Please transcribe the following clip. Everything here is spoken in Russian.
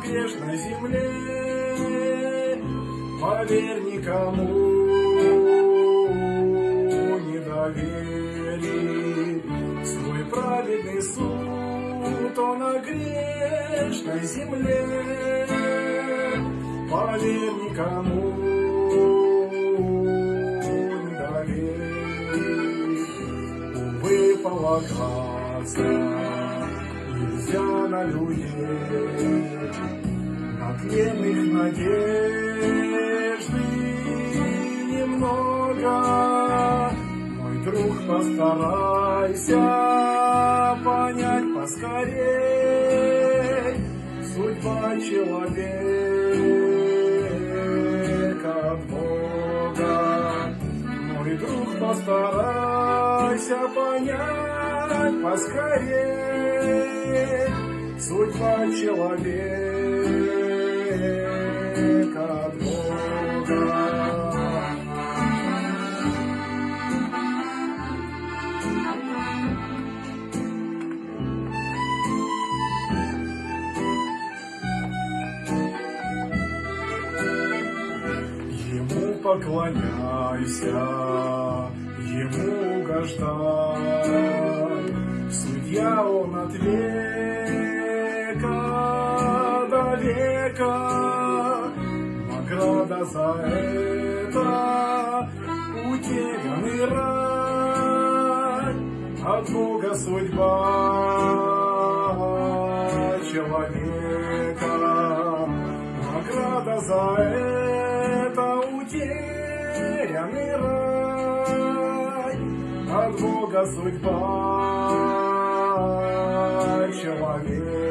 грешной земле. Поверь, никому не довери свой праведный суд, он на грешной земле. Поверь, никому не довери. Увы, полагаться нельзя на людей, на тленных надежды немного. Мой друг, постарайся понять поскорей, судьба человека от Бога. Мой друг, постарайся понять поскорей, судьба человека от Бога. Ему поклоняйся, ему угождай, судья он от века до века. Награда за это утерянный рай, от Бога судьба человека. Награда за это утерянный рай, от Бога судьба человека.